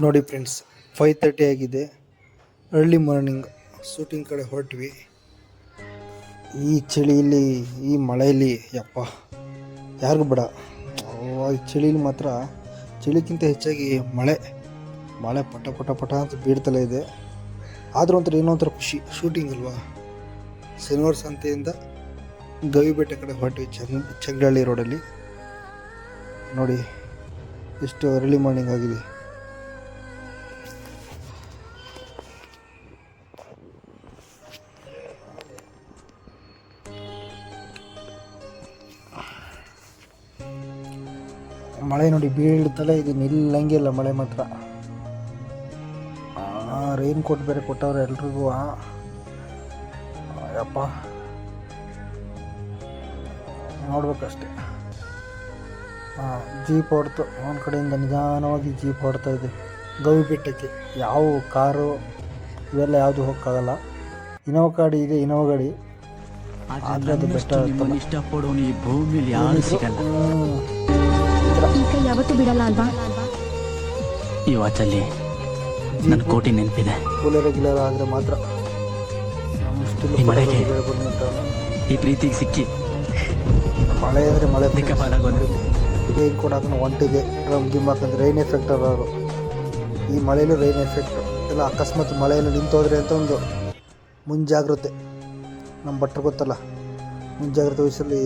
ನೋಡಿ ಫ್ರೆಂಡ್ಸ್, 5:30 ಆಗಿದೆ. Early morning shooting ಕಡೆ ಹೊರಟ್ವಿ. ಈ ಚಳಿಯಲ್ಲಿ, ಈ ಮಳೆಯಲ್ಲಿ ಯಪ್ಪ ಯಾರಿಗೂ ಬೇಡ. ಈ ಚಳಿಲಿ ಮಾತ್ರ, ಚಳಿಗಿಂತ ಹೆಚ್ಚಾಗಿ ಮಳೆ ಪಟ ಪಟ ಪಟ ಅಂತ ಬೀಳ್ತಲೇ ಇದೆ. ಆದರೂ ಒಂಥರ ಏನೋ ಒಂಥರ ಖುಷಿ. ಶೂಟಿಂಗ್ ಅಲ್ವಾ. ಶನಿವಾರ ಸಂತೆಯಿಂದ ಗವಿಬೆಟ್ಟ ಕಡೆ ಹೊರಟ್ವಿ, ಚಂಗಡಳ್ಳಿ ರೋಡಲ್ಲಿ. ನೋಡಿ ಎಷ್ಟು ಅರ್ಲಿ ಮಾರ್ನಿಂಗ್ ಆಗಿದೆ. ಮಳೆ ನೋಡಿ ಬೀಳ್ತಲೇ ಇದೆ, ನಿಲ್ಲಂಗೆ ಇಲ್ಲ ಮಳೆ ಮಾತ್ರ. ರೈನ್ ಕೋಟ್ ಬೇರೆ ಕೊಟ್ಟವ್ರೆ ಎಲ್ರಿಗೂ. ಯಪ್ಪ ನೋಡ್ಬೇಕಷ್ಟೆ. ಜೀಪ್ ಹೊಡ್ತು, ಒಂದು ಕಡೆಯಿಂದ ನಿಧಾನವಾಗಿ ಜೀಪ್ ಹೊಡ್ತಾ ಇದೆ ಗವಿಬೆಟ್ಟಕ್ಕೆ. ಯಾವ ಕಾರು ಇವೆಲ್ಲ ಯಾವುದು ಹೋಗೋಕ್ಕಾಗಲ್ಲ. ಇನೋವಾ ಗಾಡಿ ಇದೆ, ಇನೋವಾ ಗಾಡಿ. ಆದರೆ ಅದು ಬೆಟ್ಟ ಇಷ್ಟಪಡೋನು ಈ ಭೂಮಿಲಿ ಯಾರು ಸಿಗಲ್ಲ. ಯಾವತ್ತೂ ಬಿಡಲ್ಲ ಅಲ್ವಾ. ಈ ವಾಚಲ್ಲಿ ನನ್ನ ಕೋಟಿ ನೆನಪಿದೆ. ಕೂಲರ್ ಗಿಲ್ಲರ್ ಆದರೆ ಮಾತ್ರ. ಈ ಮಳೆಗೆ, ಈ ಪ್ರೀತಿಗೆ ಸಿಕ್ಕಿ ಮಳೆ ಅಂದರೆ ಮಳೆ ದಿಕ್ಕಪಾಲಾಗೋದು. ರೈನ್ ಕೋಟ್ ಹಾಕೊಂಡು ಒಂಟಿಗೆ ಡ್ರಮ್ ಗಿಮ್ ಹಾಕಂದ್ರೆ ರೈನ್ ಎಫೆಕ್ಟ್ ಅವರು. ಈ ಮಳೆಯಲ್ಲೂ ರೈನ್ ಎಫೆಕ್ಟ್ ಎಲ್ಲ. ಅಕಸ್ಮಾತ್ ಮಳೆಯಲ್ಲಿ ನಿಂತೋದ್ರೆ ಅಂತ ಒಂದು ಮುಂಜಾಗ್ರತೆ. ನಮ್ಮ ಭಟ್ರು ಗೊತ್ತಲ್ಲ, ಮುಂಜಾಗ್ರತೆ ವಯಸ್ಸಲ್ಲಿ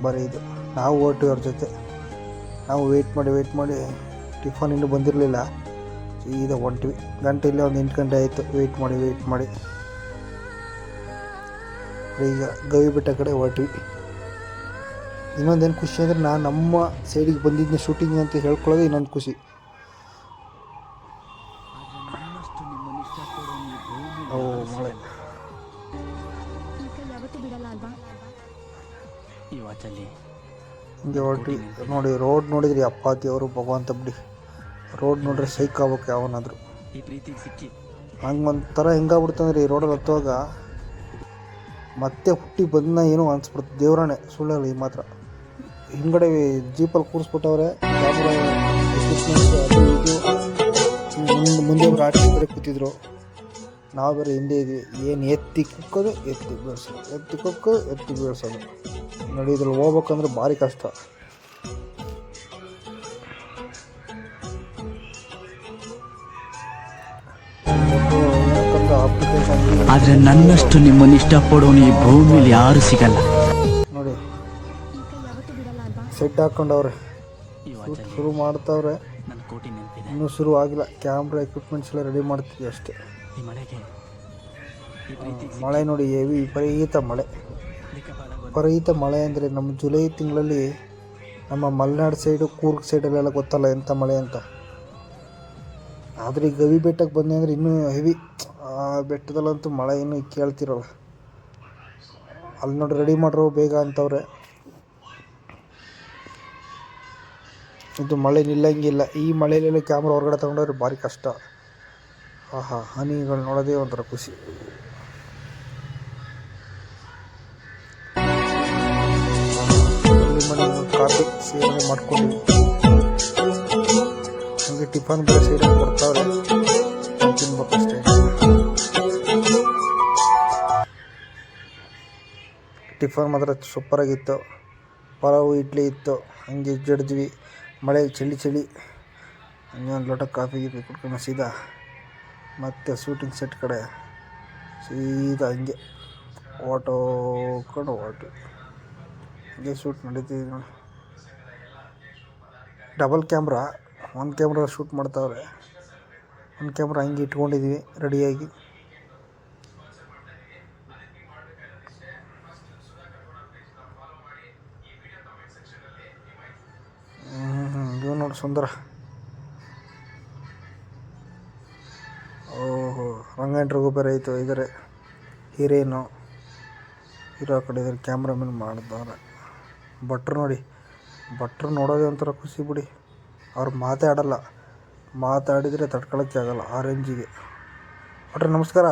ಬರೀ ಇದು. ನಾವು ಹೊರಟಿವಿ ಅವ್ರ ಜೊತೆ. ನಾವು ವೆಯ್ಟ್ ಮಾಡಿ ಟಿಫನ್ ಇನ್ನೂ ಬಂದಿರಲಿಲ್ಲ. ಸೀದಾ ಹೊಂಟಿವಿ. ಗಂಟೆಯಲ್ಲಿ ಒಂದು 8 ಗಂಟೆ ಆಯಿತು ವೆಯ್ಟ್ ಮಾಡಿ. ಈಗ ಗವಿಬೆಟ್ಟ ಕಡೆ ಹೊರಟಿವಿ. ಇನ್ನೊಂದೇನು ಖುಷಿ ಅಂದರೆ, ನಾನು ನಮ್ಮ ಸೈಡಿಗೆ ಬಂದಿದ್ದೆ ಶೂಟಿಂಗ್ ಅಂತ ಹೇಳ್ಕೊಳ್ಳೋದು ಇನ್ನೊಂದು ಖುಷಿ. ಓ ಮಳೆ ಈ ವಾಚಲ್ಲಿ ಹಿಂಗೆ ಹೊರಟ್ವಿ. ನೋಡಿ ರೋಡ್ ನೋಡಿದ್ರಿ, ಅಪ್ಪಾತಿ ಅವರು ಭಗವಂತ ಬಿಡಿ. ರೋಡ್ ನೋಡ್ರೆ ಸೈಕ್ ಆಗ್ಬೇಕು ಯಾವನಾದರೂ. ಈ ಪ್ರೀತಿಗೆ ಸಿಕ್ಕಿ ಹಂಗೆ ಒಂಥರ ಹೆಂಗಾಗ್ಬಿಡ್ತಂದ್ರೆ, ಈ ರೋಡಲ್ಲಿ ಹತ್ತುವಾಗ ಮತ್ತೆ ಹುಟ್ಟಿ ಬಂದ ಏನೋ ಅನ್ಸ್ಬಿಡ್ತು. ದೇವ್ರಾಣೆ, ಸುಳ್ಳಲ್ಲ ಈ ಮಾತ್ರ. ಹಿಂಗಡೆ ಜೀಪಲ್ಲಿ ಕೂರಿಸ್ಬಿಟ್ಟವ್ರೆ. ಕ್ಯಾಮ್ರಾ ಎಕ್ವಿಪ್ಮೆಂಟ್ಸ್ ಅದು ಇದು. ಮುಂದೆ ಒಬ್ರು ಆರ್ಟಿಸ್ಟ್ ಬೇರೆ ಕೂತಿದ್ರು, ನಾವು ಬೇರೆ ಹಿಂದೆ ಇದ್ವಿ. ಏನು ಎತ್ತಿ ಕುಕ್ಕೋದು, ಎತ್ತಿ ಬೀಳ್ಸೋದು. ನೋಡಿ ಇದ್ರಲ್ಲಿ ಹೋಗ್ಬೇಕಂದ್ರೆ ಭಾರಿ ಕಷ್ಟ. ಆದ್ರೆ ನನ್ನಷ್ಟು ನಿಮ್ಮನ್ನು ಇಷ್ಟಪಡೋನು ಈ ಭೂಮಿಲಿ ಯಾರು ಸಿಗಲ್ಲ. ನೋಡಿ ಸೆಟ್ ಹಾಕೊಂಡವ್ರೆ, ಶುರು ಮಾಡ್ತಾವ್ರೆ. ನನ್ನ ಕೋಟಿ ನೆನಪಿದೆ. ಇನ್ನೂ ಶುರು ಆಗಿಲ್ಲ. ಕ್ಯಾಮ್ರಾ ಎಕ್ವಿಪ್ಮೆಂಟ್ಸ್ ಎಲ್ಲ ರೆಡಿ ಮಾಡ್ತೀವಿ ಅಷ್ಟೇ. ಈ ಮಳೆಗೆ, ಮಳೆ ನೋಡಿ ಹೆವಿ ವಿಪರೀತ ಮಳೆ ಅಂದರೆ ನಮ್ಮ ಜುಲೈ ತಿಂಗಳಲ್ಲಿ ನಮ್ಮ ಮಲೆನಾಡು ಸೈಡು, ಕೂರ್ಗ್ ಸೈಡಲ್ಲೆಲ್ಲ ಗೊತ್ತಲ್ಲ ಎಂಥ ಮಳೆ ಅಂತ. ಆದರೆ ಈ ಗವಿಬೆಟ್ಟಕ್ಕೆ ಬಂದೆ ಅಂದರೆ ಇನ್ನೂ ಹೆವಿ. ಆ ಬೆಟ್ಟದಲ್ಲಂತೂ ಮಳೆ ಇನ್ನೂ ಕೇಳ್ತಿರಲ್ಲ. ಅಲ್ಲಿ ನೋಡಿ ರೆಡಿ ಮಾಡ್ರು ಬೇಗ ಅಂತವ್ರೆ. ಇದು ಮಳೆ ನಿಲ್ಲಂಗಿಲ್ಲ. ಈ ಮಳೆಯಲ್ಲೆಲ್ಲ ಕ್ಯಾಮ್ರಾ ಹೊರಗಡೆ ತಗೊಂಡವ್ರೆ ಭಾರಿ ಕಷ್ಟ. ಹನಿಗಳು ನೋಡೋದೇ ಒಂಥರ ಖುಷಿ. ಕಾಫಿ ಸೇವನೆ ಮಾಡ್ಕೊಂಡ್ವಿ. ಹಾಗೆ ಟಿಫನ್ ಬೇರೆ ಸೇವನೆ ಕೊಡ್ತಾವ್ರೆ, ತಿನ್ಬೇಕಷ್ಟೇ. ಟಿಫನ್ ಮಾತ್ರ ಸೂಪರಾಗಿತ್ತು. ಪಲಾವು, ಇಡ್ಲಿ ಇತ್ತು. ಹಂಗೆ ಜಡಿದ್ವಿ. ಮಳೆ, ಚಳಿ. ಹಂಗೆ ಒಂದು ಲೋಟ ಕಾಫಿ ಕುಡ್ಕೊಂಡು ಸೀದಾ ಮತ್ತೆ ಶೂಟಿಂಗ್ ಸೆಟ್ ಕಡೆ ಸೀದಾ ಹಂಗೆ ಹೊರಟು. ಹಂಗೆ ಶೂಟ್ ನಡೀತಿದೆ ನೋಡಿ. ಡಬಲ್ ಕ್ಯಾಮ್ರಾ, ಒಂದು ಕ್ಯಾಮ್ರಾ ಶೂಟ್ ಮಾಡ್ತಾವ್ರೆ, ಒಂದು ಕ್ಯಾಮ್ರಾ ಹಂಗೆ ಇಟ್ಕೊಂಡಿದ್ವಿ ರೆಡಿಯಾಗಿ. ಇವು ನೋಡಿ ಸುಂದರ. ಓಹೋ, ರಂಗೇಂದ್ರಗೂ ಬೇರೆ ಆಯಿತು. ಇದ್ದಾರೆ ಹೀರೋ ಕಡೆ ಇದ್ದಾರೆ, ಕ್ಯಾಮ್ರಾಮನ್ ಮಾಡಿದವ್ರೆ. ಭಟ್ರು ನೋಡೋದೇ ಒಂಥರ ಖುಷಿ ಬಿಡಿ. ಅವ್ರು ಮಾತಾಡಲ್ಲ, ಮಾತಾಡಿದರೆ ತಡ್ಕೊಳಕ್ಕೆ ಆಗಲ್ಲ ಆ ರೇಂಜಿಗೆ. ಭಟ್ರೆ ನಮಸ್ಕಾರ.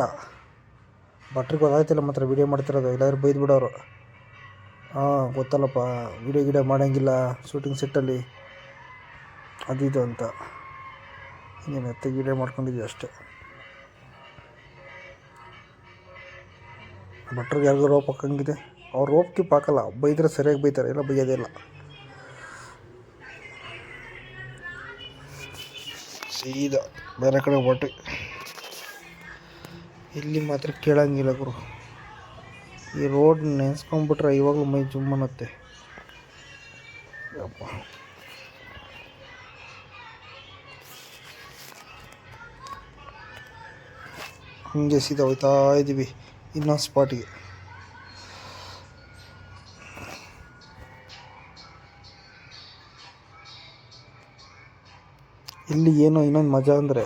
ಭಟ್ರಿಗೆ ಗೊತ್ತಾಯ್ತಿಲ್ಲ ಮಾತ್ರ ವೀಡಿಯೋ ಮಾಡ್ತಿರೋದು, ಇಲ್ಲಾದ್ರೂ ಬೈದು ಬಿಡೋರು. ಗೊತ್ತಲ್ಲಪ್ಪ, ವೀಡಿಯೋ ಮಾಡೋಂಗಿಲ್ಲ ಶೂಟಿಂಗ್ ಸೆಟ್ಟಲ್ಲಿ ಅದು ಇದು ಅಂತ. ನೀನು ಎತ್ತ ವೀಡಿಯೋ ಮಾಡ್ಕೊಂಡಿದ್ದೀವಿ ಅಷ್ಟೇ. ಭಟ್ರಿಗೆ ಯಾರಿಗೂ ರೋಪ್ ಹಾಕಂಗಿದೆ. ಅವ್ರು ರೋಪ್ ಕಿಪ್ ಹಾಕಲ್ಲ, ಬೈದ್ರೆ ಸರಿಯಾಗಿ ಬೈತಾರೆ, ಎಲ್ಲ ಬೈಯೋದೇ ಇಲ್ಲ. ಸೀದಾ ಬೇರೆ ಕಡೆ ಹೊಟ್ಟು. ಇಲ್ಲಿ ಮಾತ್ರ ಕೇಳಂಗಿಲ್ಲ ಗುರು. ಈ ರೋಡ್ ನೆನೆಸ್ಕೊಂಡ್ಬಿಟ್ರೆ ಇವಾಗಲೂ ಮೈ ಜುಮ್ ಅನ್ನತ್ತೆ. ಯಪ್ಪ, ಹಂಗೆ ಸೀದಾ ಹೋಗ್ತಾ ಇದ್ದೀವಿ ಇನ್ನೊಂದು ಸ್ಪಾಟಿಗೆ. ಇಲ್ಲಿ ಏನೋ ಇನ್ನೊಂದು ಮಜಾ ಅಂದರೆ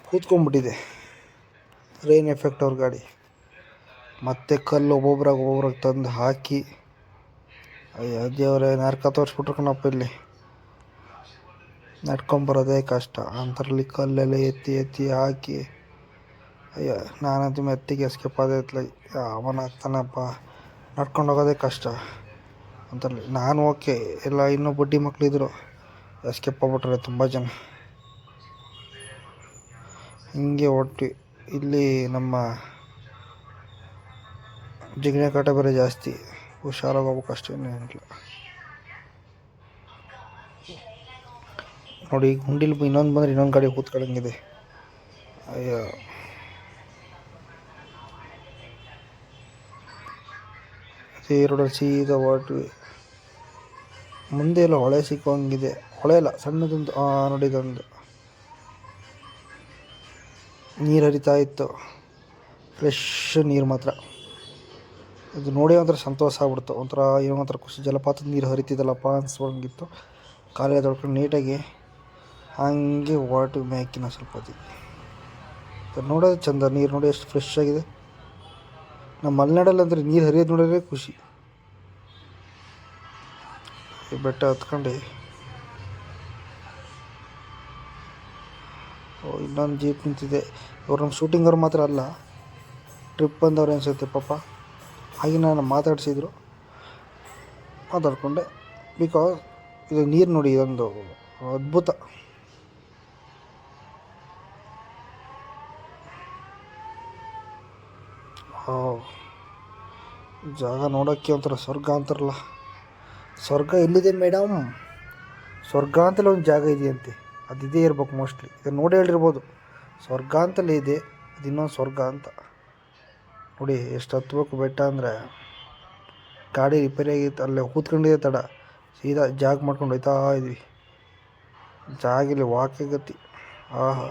ಕೂತ್ಕೊಂಡ್ಬಿಟ್ಟಿದೆ ರೈನ್ ಎಫೆಕ್ಟ್ ಅವ್ರ ಗಾಡಿ. ಮತ್ತೆ ಕಲ್ಲು ಒಬ್ಬೊಬ್ರಾಗ ತಂದು ಹಾಕಿ, ಅಯ್ಯೋ ದೇವ್ರೆ ನರ್ಕ ತೋರಿಸ್ಬಿಟ್ರು ಕಣಪ್ಪ. ಇಲ್ಲಿ ನಡ್ಕೊಂಬರೋದೇ ಕಷ್ಟ, ಅಂಥರಲ್ಲಿ ಕಲ್ಲೆಲ್ಲ ಎತ್ತಿ ಹಾಕಿ. ಅಯ್ಯೋ ನಾನಂತೂ ಮೆತ್ತಿಗೆ ಎಸ್ಕೇಪ್ ಆದ ಅವನ ಆಗ್ತಾನಪ್ಪ. ನಡ್ಕೊಂಡು ಹೋಗೋದೇ ಕಷ್ಟ ಅಂತರಲ್ಲಿ. ನಾನು ಓಕೆ, ಎಲ್ಲ ಇನ್ನೂ ಬಡ್ಡಿ ಮಕ್ಕಳಿದ್ರು, ಎಸ್ಕೇಪ್ ಆಗ್ಬಿಟ್ರೆ ತುಂಬ ಜನ. ಹಿಂಗೆ ಒಟ್ಟು ಇಲ್ಲಿ ನಮ್ಮ ಜಿಗಣೆ ಕಾಟ ಬೇರೆ ಜಾಸ್ತಿ, ಹುಷಾರಾಗಿ ಹೋಗ್ಬೇಕು ಅಷ್ಟೇನಿಲ್ಲ. ನೋಡಿ ಗುಂಡಿಲಿ ಇನ್ನೊಂದು ಬಂದರೆ ಇನ್ನೊಂದು ಗಾಡಿ ಕೂತ್ಕೊಳ್ಳಂಗಿದೆ. ಅಯ್ಯೋ ಅದೇ ರೋಡಲ್ಲಿ ಸೀದಾ ಹೊರಟ್ವಿ. ಮುಂದೆ ಎಲ್ಲ ಹೊಳೆ ಸಿಕ್ಕಂಗಿದೆ. ಹೊಳೆ ಇಲ್ಲ, ಸಣ್ಣದೊಂದು ನೋಡಿದೊಂದು ನೀರು ಹರಿತಾ ಇತ್ತು, ಫ್ರೆಶ್ ನೀರು ಮಾತ್ರ. ಇದು ನೋಡಿ ಒಂಥರ ಸಂತೋಷ ಆಗ್ಬಿಡ್ತು, ಒಂಥರ ಖುಷಿ. ಜಲಪಾತದ ನೀರು ಹರಿತಿದ್ದಲ್ಲಪ್ಪ ಅನ್ಸ್ಕೊಂಗಿತ್ತು. ಕಾಲೆಲ್ಲ ತೊಳ್ಕೊಂಡು ನೀಟಾಗಿ ಹಾಗೆ ಹೊರಟು ಮ್ಯಾಕಿನ ಸ್ವಲ್ಪ ಹೊತ್ತಿಗೆ. ನೋಡೋದು ಚಂದ, ನೀರು ನೋಡಿ ಎಷ್ಟು ಫ್ರೆಶ್ ಆಗಿದೆ. ನಮ್ಮ ಮಲೆನಾಡಲ್ಲಿ ಅಂದರೆ ನೀರು ಹರಿಯೋದು ನೋಡಿದ್ರೆ ಖುಷಿ. ಈ ಬೆಟ್ಟ ಹತ್ಕೊಂಡು ಇನ್ನೊಂದು ಜೀಪ್ ನಿಂತಿದೆ. ಇವ್ರು ನಮ್ಮ ಶೂಟಿಂಗವ್ರು ಮಾತ್ರ ಅಲ್ಲ, ಟ್ರಿಪ್ ಬಂದವ್ರು ಅನಿಸುತ್ತೆ ಪಾಪ. ಹಾಗೆ ನಾನು ಮಾತಾಡಿಸಿದ್ರು, ಮಾತಾಡಿಕೊಂಡೆ. ಬಿಕಾಸ್ ಇದು ನೀರು ನೋಡಿ, ಇದೊಂದು ಅದ್ಭುತ. ಜಾಗ ನೋಡೋಕ್ಕೆ ಒಂಥರ ಸ್ವರ್ಗ ಅಂತಾರಲ್ಲ, ಸ್ವರ್ಗ ಎಲ್ಲಿದೆ ಮೇಡಮ್? ಸ್ವರ್ಗ ಅಂತಲೇ ಒಂದು ಜಾಗ ಇದೆಯಂತೆ, ಅದಿದೇ ಇರ್ಬೇಕು ಮೋಸ್ಟ್ಲಿ. ಇದನ್ನು ನೋಡಿ ಹೇಳಿರ್ಬೋದು, ಸ್ವರ್ಗ ಅಂತಲೇ ಇದೆ, ಅದು ಇನ್ನೊಂದು ಸ್ವರ್ಗ ಅಂತ. ನೋಡಿ ಎಷ್ಟು ಹತ್ಬೇಕು ಬೆಟ್ಟ ಅಂದರೆ. ಗಾಡಿ ರಿಪೇರಿ ಆಗಿತ್ತು, ಅಲ್ಲೇ ಕೂತ್ಕೊಂಡಿದೆ ತಡ, ಸೀದಾ ಜಾಗ ಮಾಡ್ಕೊಂಡು ಹೋಯ್ತಾ ಇದ್ವಿ. ಜಾಗಿಲಿ ವಾಕೆ ಗತಿ. ಆಹಾ,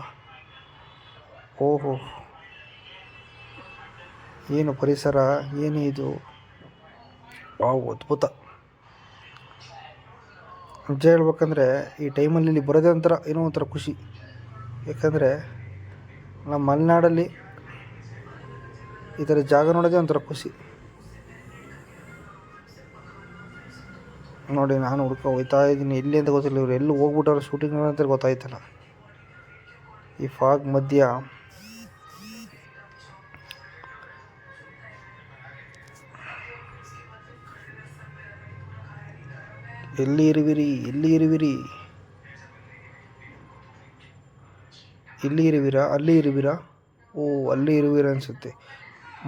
ಓಹೋ, ಏನು ಪರಿಸರ, ಏನು ಇದು, ವಾವ್ ಅದ್ಭುತ. ನಿಜ ಹೇಳ್ಬೇಕಂದ್ರೆ ಈ ಟೈಮಲ್ಲಿ ಇಲ್ಲಿ ಬರೋದೇ ಒಂಥರ ಏನೋ ಒಂಥರ ಖುಷಿ. ಯಾಕಂದರೆ ನಮ್ಮ ಮಲೆನಾಡಲ್ಲಿ ಈ ಥರ ಜಾಗ ನೋಡೋದೇ ಒಂಥರ ಖುಷಿ. ನೋಡಿ ನಾನು ಹೋಗ್ತಾ ಇದ್ದೀನಿ, ಎಲ್ಲಿ ಅಂತ ಗೊತ್ತಿಲ್ಲ. ಇವ್ರು ಎಲ್ಲಿ ಹೋಗ್ಬಿಟ್ಟವ್ರು ಶೂಟಿಂಗ್ ಅಂತ ಗೊತ್ತಾಯ್ತಲ್ಲ. ಈ ಫಾಗ್ ಮಧ್ಯ ಎಲ್ಲಿ ಇರುವಿರಿ, ಇಲ್ಲಿ ಇರುವಿರಾ, ಅಲ್ಲಿ ಇರುವಿರಾ? ಓ, ಅಲ್ಲಿ ಇರುವಿರಾ ಅನಿಸುತ್ತೆ.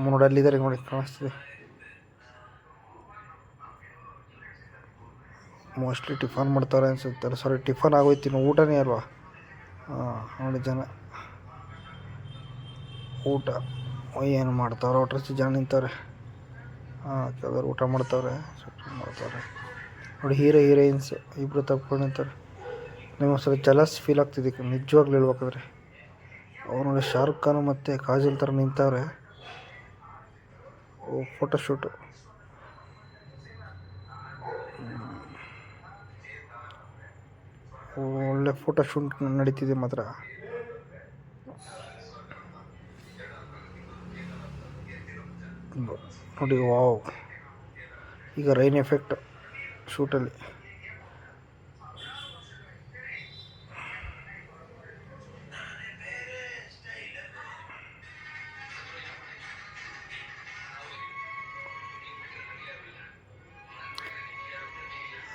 ನೋಡಿ ಅಲ್ಲಿದ್ದಾರೆ, ನೋಡಿ ಕಾಣಿಸ್ತಿದೆ. ಮೋಸ್ಟ್ಲಿ ಟಿಫನ್ ಮಾಡ್ತಾರೆ ಅನಿಸುತ್ತೆ. ಸಾರಿ, ಟಿಫನ್ ಆಗೋಯ್ತೀನಿ, ಊಟನೇ ಅಲ್ವಾ. ನೋಡಿ ಜನ ಊಟ ಏನು ಮಾಡ್ತಾವ್ರೆ, ಒಟ್ಟರಷ್ಟು ಜನ ನಿಂತವ್ರೆ. ಕೆಲವರು ಊಟ ಮಾಡ್ತಾವ್ರೆ, ನೋಡಿ ಹೀರೋಯಿನ್ಸ್ ಇಬ್ಬರು ತಪ್ಕೊಂಡು ನಿಂತಾರೆ. ನಿಮಗೆ ಸ್ವಲ್ಪ ಜಲಸ್ ಫೀಲ್ ಆಗ್ತಿದೆ ನಿಜವಾಗ್ಲೂ ಹೇಳ್ಬೇಕಾದ್ರೆ. ಅವ್ರು ನೋಡಿ ಶಾರುಖ್ ಖಾನ್ ಮತ್ತು ಕಾಜಲ್ ಥರ ನಿಂತವ್ರೆ. ಫೋಟೋಶೂಟು ಒಳ್ಳೆ ಫೋಟೋಶೂಟ್ ನಡೀತಿದೆ ಮಾತ್ರ. ನೋಡಿ ವಾವ್, ಈಗ ರೈನ್ ಎಫೆಕ್ಟ್ ಶೂಟಲ್ಲಿ.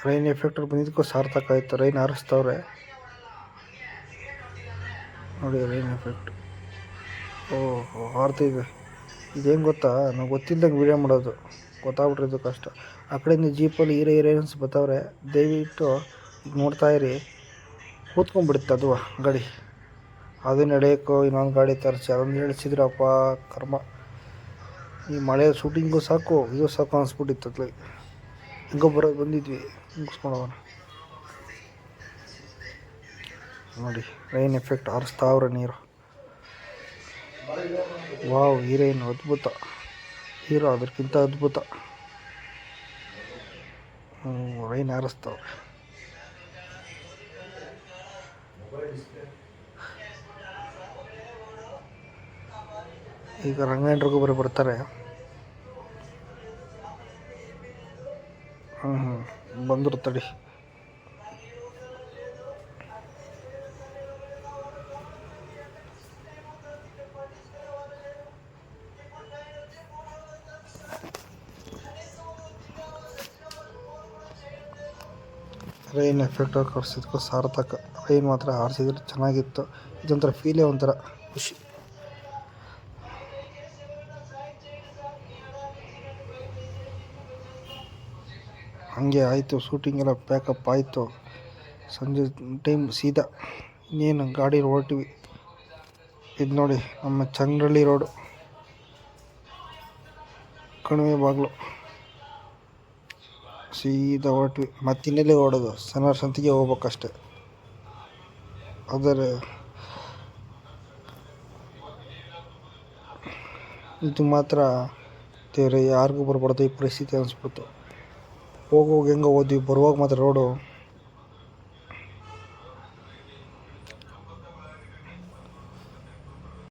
ರೈನ್ ಎಫೆಕ್ಟ್ ಬಂದಿದ್ದಕ್ಕೂ ಸಾರ್ಥಕ ಆಯಿತು. ರೈನ್ ಹಾರಿಸ್ತವ್ರೆ. ನೋಡಿ ರೈನ್ ಎಫೆಕ್ಟ್. ಓಹೋ ಹಾರ್ತಿದೆ. ಇದೇನು ಗೊತ್ತಾ, ನಾವು ಗೊತ್ತಿಲ್ಲದಂಗೆ ವೀಡಿಯೋ ಮಾಡೋದು, ಗೊತ್ತಾಗ್ಬಿಟ್ರಿದ್ದು ಕಷ್ಟ. ಆ ಕಡೆಯಿಂದ ಜೀಪಲ್ಲಿ ಹೀರೋಯಿನ್ಸ್ ಬರ್ತಾವ್ರೆ, ದಯವಿಟ್ಟು ಈಗ ನೋಡ್ತಾಯಿರಿ, ಕೂತ್ಕೊಂಡ್ಬಿಡುತ್ತೆ ಅದು ಗಾಡಿ. ಅದು ನಡೆಯೋಕ್ಕೋ ಇನ್ನೊಂದು ಗಾಡಿ ತರಿಸಿ ಅದೊಂದು ಇಳಿಸಿದ್ರಪ್ಪ ಕರ್ಮ. ಈ ಮಳೆ ಶೂಟಿಂಗು ಸಾಕು, ಇದು ಸಾಕು ಅನಿಸ್ಬಿಟ್ಟಿತ್ತು ಅತ್ಲಾಗೆ. ಹಿಂಗೋ ಬರೋದು ಬಂದಿದ್ವಿ, ಮುಗಿಸ್ಕೊಂಡೋಗೋಣ. ನೋಡಿ ರೈನ್ ಎಫೆಕ್ಟ್ ಹಾರಿಸ್ತಾವ್ರೆ ನೀರು. ವಾವ್, ಹೀರೋಯಿನ್ ಅದ್ಭುತ, ಹೀರೋ ಅದಕ್ಕಿಂತ ಅದ್ಭುತ. ರೈನ್ ಹಾರಿಸ್ತಾವ್ರೆ. ಈಗ ರಂಗೇಂದ್ರಗೂ ಬರ್ತಾರೆ. ಬಂದರು ತಡಿ. ರೈನ್ ಎಫೆಕ್ಟ್ ಕರ್ಸಿದ್ಕೋ ಸಾರ್ಥಕ. ರೈನ್ ಮಾತ್ರ ಹಾರಿಸಿದ್ರೆ ಚೆನ್ನಾಗಿತ್ತು. ಇದೊಂಥರ ಫೀಲೇ ಒಂಥರ ಖುಷಿ. ಹಂಗೆ ಆಯಿತು, ಶೂಟಿಂಗ್ ಎಲ್ಲ ಪ್ಯಾಕಪ್ ಆಯಿತು. ಸಂಜೆ ಟೈಮ್ ಸೀದಾ ಇನ್ನೇನು ಗಾಡಿ ಹೊರಟಿವಿ. ಇದು ನೋಡಿ ನಮ್ಮ ಚಂಗ್ರಳ್ಳಿ ರೋಡು, ಕಣಿವೆ ಬಾಗಿಲು. ಸೀದಾ ಹೊರಟ್ವಿ. ಮತ್ತೆ ಇನ್ನೆಲ್ಲಿ ಹೊರಡೋದು, ಶನಿವಾರ ಸಂತಿಗೆ ಹೋಗ್ಬೇಕಷ್ಟೆ. ಆದರೆ ಇದು ಮಾತ್ರ ದೇವ್ರೆ, ಯಾರಿಗೂ ಬರಬಾರ್ದು ಈ ಪರಿಸ್ಥಿತಿ ಅನಿಸ್ಬಿಡ್ತು. ಹೋಗುವಾಗ ಹೆಂಗೆ ಹೋದ್ವಿ, ಬರುವಾಗ ಮಾತ್ರ ರೋಡು